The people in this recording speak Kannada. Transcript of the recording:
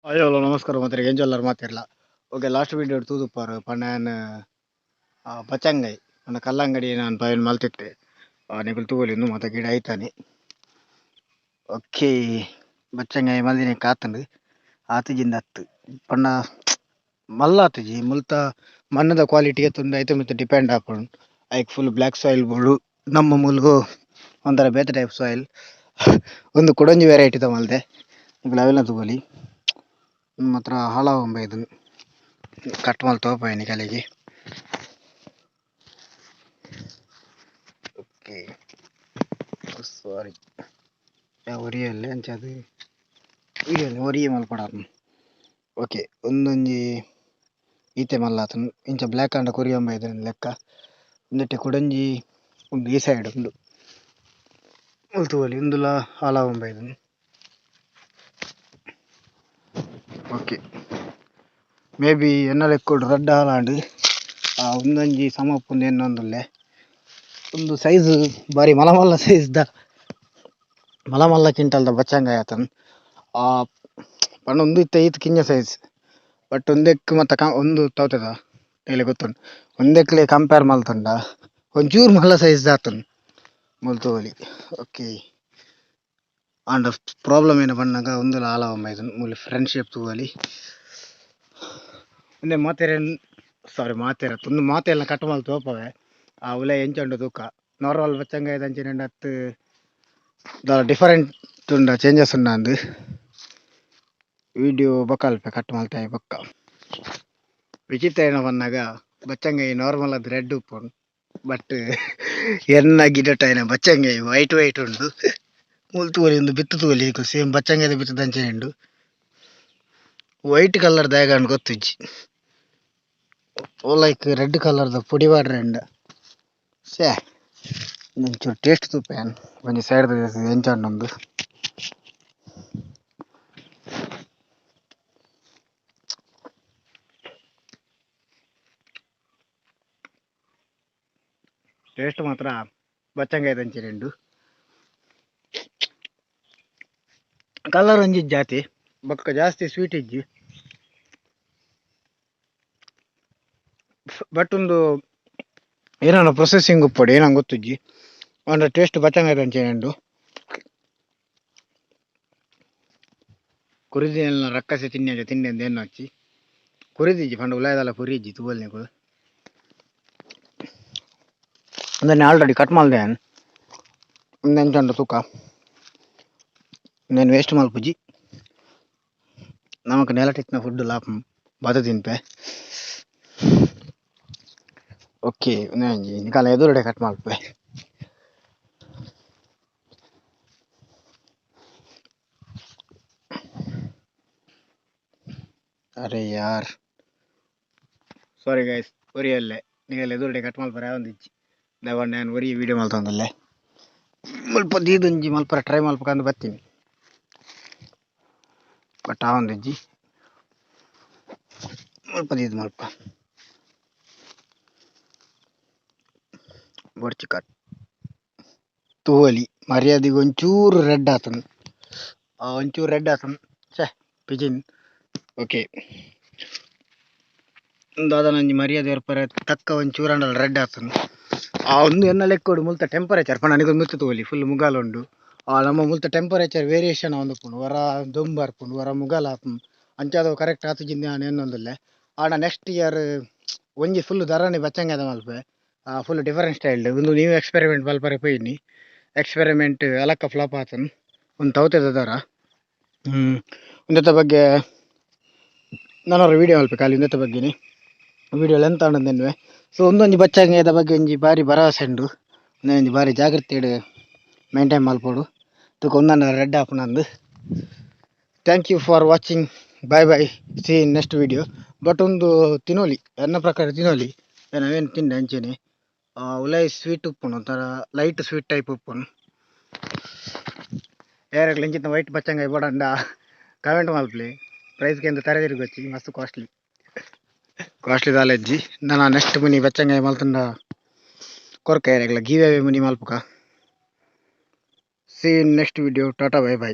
ಅಯ್ಯೋ ನಮಸ್ಕಾರ ಮಾತ್ರ ಎಂಜಲ್ಲರ್ ಮಾತಿರಲ್ಲ. ಓಕೆ ಲಾಸ್ಟ್ ವಿಡಿಯೋ ತೂದುಪ್ಪಾರು ಪಣ್ಣನ ಪಚಂಗೈ ನನ್ನ ಕಲ್ಲಂಗಡಿ ನಾನು ಪಯನ್ ಮಲ್ತಿತ್ತೆ ನಿಗುಲು ತೂವಲಿ ಇನ್ನು ಮತ್ತೆ ಗಿಡ ಐತಾನೆ. ಓಕೆ ಬಚ್ಚಂಗಾಯಿ ಮಲ್ದಿನ ಕಾತಂಡು ಆತುಜಿಂದ ಹತ್ತು ಪಣ್ಣ ಮಲ್ಲ ಆತುಜಿ ಮುಲ್ತ ಮಣ್ಣದ ಕ್ವಾಲಿಟಿಗೆ ತುಂಬ ಐತೆ ಮತ್ತೆ ಡಿಪೆಂಡ್ ಹಾಕೊಂಡು ಐಕ್ ಫುಲ್ ಬ್ಲ್ಯಾಕ್ ಸಾಯಿಲ್ ಬೋಳು ನಮ್ಮ ಮುಲ್ಗು ಒಂಥರ ಬೇತೆ ಟೈಪ್ ಸಾಯಿಲ್ ಒಂದು ಕೊಡಂಜಿ ವೆರೈಟಿ ತಗೊಳ್ದೆ ಈಗ ಅವೆಲ್ಲ ತಗೊಳ್ಳಿ ನಿಮ್ಮ ಹತ್ರ ಹಾಳ ಒಂಬ ಇದನ್ನು ಕಟ್ ಮಾಡಿ ತಗೋಪಾಯಿನಿ ಕಲೆಗೆ. ಓಕೆ ಸಾರಿ ಒರಿಯಲ್ಲೇ ಅಂಚದು ಒರಿಯಲ್ಲ ಒರಿಯ ಮಲ್ಪಡ. ಓಕೆ ಒಂದೊಂಜಿ ಈತೆ ಮಲ್ಲಾತನು ಇಂಚ ಬ್ಲ್ಯಾಕ್ ಅಂಡ ಕೊರಿಯಂಬ ಇದನ್ನು ಲೆಕ್ಕ ಒಂದಟ್ಟೆ ಕೊಡಂಜಿ ಒಂದು ಈ ಸೈಡ್ ಉಂಡು ಉಲ್ತುವಲಿ ಇಂದುಲ ಹಾಳ ಒಂಬ ಇದನ್ನು. ಓಕೆ ಮೇ ಬಿ ಎನ್ನ ಲೆಕ್ಕೋಡು ರಡ್ಡ ಹಾಲಾಂಡು ಒಂದೊಂಜಿ ಸಮಪ್ಪುಂದು ಎನ್ನೊಂದುಲ್ಲೆ ಒಂದು ಸೈಜ್ ಬಾರಿ ಮಲಮಲ್ಲ ಸೈಜ್ದ ಮಲಮಲ್ಲ ಕ್ವಿಂಟಲ್ದ ಬಚ್ಚಂಗಾಯಿ ಆತನು ಪಂಡ ಒಂದು ಇತ್ತ ಈತ್ ಕಿಂಜ ಸೈಜ್ ಬಟ್ ಒಂದೆಕ್ ಮತ್ತು ಒಂದು ತೌತದ ಹೇಳಿ ಗೊತ್ತುಂಡು ಒಂದೆಕ್ಲೆ ಕಂಪೇರ್ ಮಲ್ತಂಡ ಒಂಚೂರು ಮಲ್ಲ ಸೈಜ್ದ ಆತನು ಮುಲ್ತುವಲಿ. ಓಕೆ ಆಂಡ ಪ್ರಾಬ್ಲಮ್ ಏನು ಬಂದಾಗ ಒಂದು ಹಾಲ ಒಂಬ ಇದನ್ನು ಮೂಲ ಫ್ರೆಂಡ್ಶಿಪ್ ತೂವಲಿ ಒಂದೇ ಮಾತೆರೆ ಸಾರಿ ಮಾತೆರೆ ಒಂದು ಮಾತೆಲ್ಲ ಕಟ್ ಮಾಡಿ ತೋಪವೆ ಆ ಉಲೆ ಎಂಚುಂಡು ತೂಕ ನಾರ್ಮಲ್ ಬಚ್ಚಂಗಾಯಿ ದಂಚಿನ ಹತ್ತು ಡಿಫರೆಂಟ್ ಉಂಡ ಚೇಂಜಸ್ ಉಂಡ ಅಂದು ವಿಡಿಯೋ ಬೊಕ್ಕಲ್ಪೆ ಕಟ್ ಮಾಡ್ತಾಯಿ ಬೊಕ್ಕ. ವಿಚಿತ್ರ ಏನೋ ಬಂದಾಗ ಬಚ್ಚಂಗಾಯಿ ನಾರ್ಮಲ್ ಅದು ರೆಡ್ ಉಪ್ಪುಂಡು ಬಟ್ ಎನ್ನ ಗಿಡಟೈನ ಬಚ್ಚಂಗಾಯಿ ವೈಟ್ ವೈಟ್ ಉಂಡು ಮುಲ್ತುವಲಿ ಒಂದು ಬಿತ್ತು ತೂವಲಿ ಸೇಮ್ ಬಚ್ಚಂಗಾಯ್ದ ಬಿತ್ತು ದಂಚನೆ ಉಂಡು ವೈಟ್ ಕಲರ್ ದಾಯಗಂಡು ಗೊತ್ತಿಜ್ಜಿ ಲೈಕ್ ರೆಡ್ ಕಲರ್ದ ಪುಡಿ ಬಾಡ್ರೆ ಉಂಡ ಸೇ ಒಂಚೂರು ಟೇಸ್ಟ್ ತೂಪೇನು ಒಂಜಿ ಸೈಡ್ ಎಂಚಂಡು ಟೇಸ್ಟ್ ಮಾತ್ರ ಬಚ್ಚಂಗಾಯಿ ದಂಚನೆ ಉಂಡು. ಕಲರ್ ಒಂಜಿ ಜಾತಿ ಬೊಕ್ಕ ಜಾಸ್ತಿ ಸ್ವೀಟ್ ಇಜ್ಜಿ ಬಟ್ ಒಂದು ಏನೋ ಪ್ರೊಸೆಸಿಂಗ್ ಉಪ್ಪೊಡು ಏನಂಗೆ ಗೊತ್ತಿಜ್ಜಿ ಒಂದು ಟೇಸ್ಟ್ ಬಚ್ಚಂಗಾಯಿ ದಂಚನೆ ಉಂಡು. ಕುರಿದಿನ ರಕ್ಕಸೆ ತಿನ್ನಿ ತಿಂಡಿ ಅಂತ ಏನು ಹಚ್ಚಿ ಕುರಿದಿಜ್ಜಿ ಪಂಡ ಉಲಾಯ್ದಲ್ಲ ಕುರಿಜ್ಜಿ ತೂವಲ್ನಿಗಳು ಅದನ್ನೇ ಆಲ್ರೆಡಿ ಕಟ್ ಮಾಡಿದೆ ಒಂದು ಎಂಚಂಡು ತೂಕ నేను ವೇಸ್ಟ್ ಮಲ್ಪುಜಿ ನಮಕ್ ನೆಲಟಿಕ್ನ ಫುಡ್ ಲಾಪ ಬದ ತಿನ್ಪೆ. ಓಕೆ ನಿಕಾಲ ಎದುರುಡೆ ಕಟ್ ಮಲ್ಪೆ ಅರೆ ಯಾರ್ ಸಾರಿ ಗೈಸ್ ಒರಿಯಲ್ಲೇ ನಿಗಲ್ಲ ಎದುರುಡೆ ಕಟ್ ಮಲ್ಪರ ಒಂದಿಜ್ಜಿ ದಯವಾಂಡ ನಾನು ಒರಿ ವಿಡಿಯೋ ಮಲ್ತೊಂದಲ್ಲೇ ಮುಲ್ಪ ದೀದೊಂಜಿ ಮಲ್ಪರ ಟ್ರೈ ಮಲ್ಪಕಂದು ಬರ್ತೀನಿ ಬಟ್ ಆ ಒಂದಿಜ್ಜಿ ಮುಲ್ಪ ದೀದು ಮಲ್ಪ ಬೊಡ್ಚಿ ಕಟ್ ತೂವಲಿ ಮರ್ಯಾದೆಗೆ ಒಂಚೂರು ರೆಡ್ ಆತನು ಒಂಚೂರು ರೆಡ್ ಆತನು ಛೇ ಪಿಜಿನ್. ಓಕೆ ಒಂದು ಅದನ್ನೊಂಜಿ ಮರ್ಯಾದೆ ಏರ್ಪರ ತಕ್ಕ ಒಂಚೂರು ಅಂಡಲ್ಲ ರೆಡ್ ಆತನು ಒಂದು ಎನ್ನ ಲೆಕ್ಕೋಡು ಮುಲ್ತ ಟೆಂಪರೇಚರ್ ಪಂಡ ನನಗೊಂದು ಮುತ್ತು ತೋಲಿ ಫುಲ್ ಮುಗಾಲುಂಡು ನಮ್ಮ ಮುಲ್ತ ಟೆಂಪರೇಚರ್ ವೇರಿಯೇಷನ್ ಆವೊಂದುಪ್ಪುಂಡು ವರ ದೊಂಬರ್ಪುಂಡು ವರ ಮುಗಾಲ್ ಆಪುಂಡು ಅಂಚಾದ ಕರೆಕ್ಟ್ ಆತುಜಿಂದ ನಾನು ಎನ್ನೊಂದುಲ್ಲೆ ಆಂಡ ನೆಕ್ಸ್ಟ್ ಇಯರ್ ಒಂಜಿ ಫುಲ್ ಧರಣಿ ಬಚ್ಚಂಗಾದ ಮಲ್ಪೆ ಫುಲ್ ಡಿಫರೆಂಟ್ ಸ್ಟೈಲ್ ಒಂದು ನೀವು ಎಕ್ಸ್ಪೆರಿಮೆಂಟ್ ಮಲ್ಪರೆ ಪೋಯಿನಿ ಎಕ್ಸ್ಪೆರಿಮೆಂಟ್ ಅಲಕ್ಕ ಫ್ಲಾಪ್ ಆತನು ಒಂದು ತೌತದ ದರ ಒಂದತ್ತ ಬಗ್ಗೆ ನಾನವ್ರ ವೀಡಿಯೋ ಮಲ್ಪೆ ಖಾಲಿ ಒಂದತ್ತ ಬಗ್ಗೆನಿ ವೀಡಿಯೋ ಲೆಂತ್ ಆಂಡದೆನ್ವೆ. ಸೊ ಒಂದೊಂಜಿ ಬಚ್ಚಂಗಾಯ್ದ ಬಗ್ಗೆ ಒಂಜಿ ಬಾರಿ ಭರವಸೆ ಉಂಡು ಒಂದೊಂಜಿ ಬಾರಿ ಜಾಗ್ರತೆ ಮೇಂಟೈನ್ ಮಲ್ಪೋಡು ತುಕ ಒಂದನ್ನ ರೆಡ್ ಆಪುನಂದು. Thank you for watching bye bye see in next video. But ಒಂದು ತಿನ್ನೋಲಿ ಎನ್ನ ಪ್ರಕಾರ ತಿನ್ನೋಲಿ ನಾವೇನು ತಿಂಡೆ ಅಂಚೆನೆ ಉಲೈ ಸ್ವೀಟ್ ಉಪ್ಪುಂಡು ಒಂಥರ ಲೈಟ್ ಸ್ವೀಟ್ ಟೈಪ್ ಉಪ್ಪುಂಡು ಯಾರಾಗಲಿ ಇಂಚಿನ ವೈಟ್ ಬಚ್ಚಂಗಾಯಿ ಬೋಡಂಡ ಕಮೆಂಟ್ ಮಲ್ಪಲೆ ಪ್ರೈಸ್ಗೆ ಅಂತ ತರೆ ತಿರುಗಿ ಮಸ್ತ್ ಕಾಸ್ಟ್ಲಿ ದಾಲೆಜ್ಜಿ ನಾನು ನೆಕ್ಸ್ಟ್ ಮುನಿ ಬಚ್ಚಂಗಾಯಿ ಮಲ್ತಂಡ ಕೊರಕ ಯಾರಾಗಲ ಗೀವ್ ಅವೇ ಮುನಿ ಮಲ್ಪಕ. See in next video tata bye by.